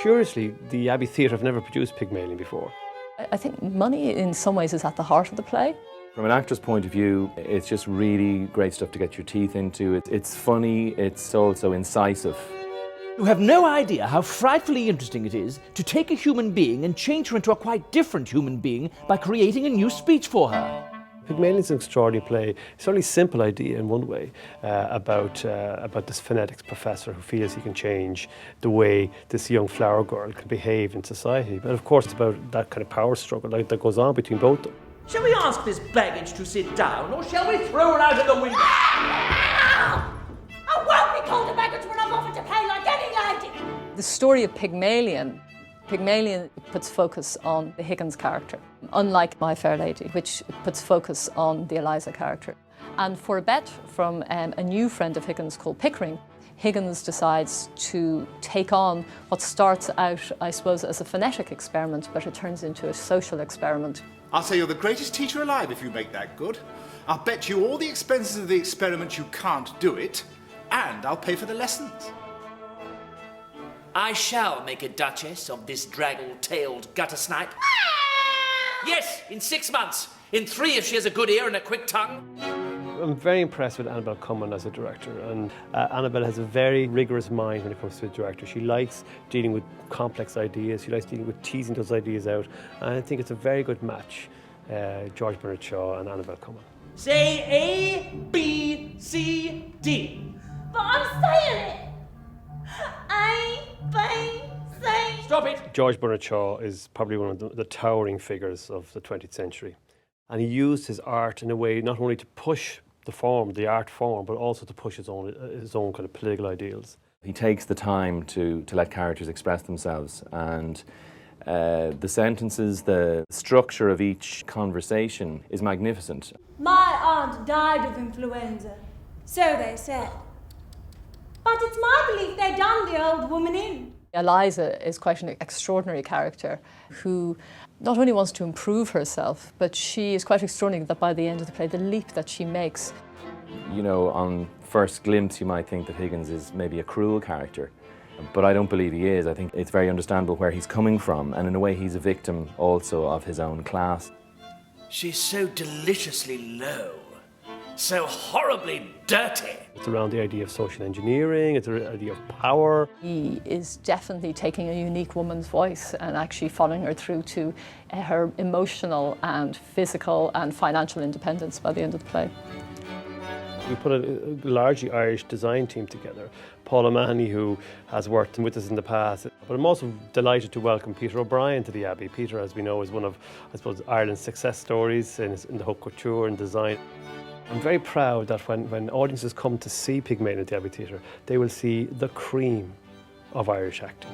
Curiously, the Abbey Theatre have never produced Pygmalion before. I think money in some ways is at the heart of the play. From an actor's point of view, it's just really great stuff to get your teeth into. It's funny, it's also incisive. You have no idea how frightfully interesting it is to take a human being and change her into a quite different human being by creating a new speech for her. Pygmalion's an extraordinary play. It's a really simple idea in one way about this phonetics professor who feels he can change the way this young flower girl can behave in society. But of course it's about that kind of power struggle that goes on between both of them. Shall we ask this baggage to sit down, or shall we throw her out of the window? I won't be called a baggage when I've offered to pay like any lady! The story of Pygmalion puts focus on the Higgins character, unlike My Fair Lady, which puts focus on the Eliza character. And for a bet from a new friend of Higgins called Pickering, Higgins decides to take on what starts out, I suppose, as a phonetic experiment, but it turns into a social experiment. I'll say you're the greatest teacher alive if you make that good. I'll bet you all the expenses of the experiment you can't do it, and I'll pay for the lessons. I shall make a duchess of this draggle-tailed gutter-snipe. Yes, in 6 months. In 3 if she has a good ear and a quick tongue. I'm very impressed with Annabel Cummin as a director, and Annabel has a very rigorous mind when it comes to a director. She likes dealing with complex ideas, she likes dealing with teasing those ideas out, and I think it's a very good match, George Bernard Shaw and Annabel Cummin. Say A, B, C, D. But I'm saying it! A, B, C. Stop it! George Bernard Shaw is probably one of the towering figures of the 20th century, and he used his art in a way not only to push the art form, but also to push his own kind of political ideals. He takes the time to let characters express themselves, and the sentences, the structure of each conversation is magnificent. My aunt died of influenza, so they said. But it's my belief they done the old woman in. Eliza is quite an extraordinary character who not only wants to improve herself, but she is quite extraordinary that by the end of the play, the leap that she makes. You know, on first glimpse you might think that Higgins is maybe a cruel character, but I don't believe he is. I think it's very understandable where he's coming from, and in a way he's a victim also of his own class. She's so deliciously low, so horribly dirty. It's around the idea of social engineering, it's the idea of power. He is definitely taking a unique woman's voice and actually following her through to her emotional and physical and financial independence by the end of the play. We put a largely Irish design team together. Paul O'Mahony, who has worked with us in the past. But I'm also delighted to welcome Peter O'Brien to the Abbey. Peter, as we know, is one of, I suppose, Ireland's success stories in the haute couture and design. I'm very proud that when audiences come to see Pygmalion at the Abbey Theatre, they will see the cream of Irish acting.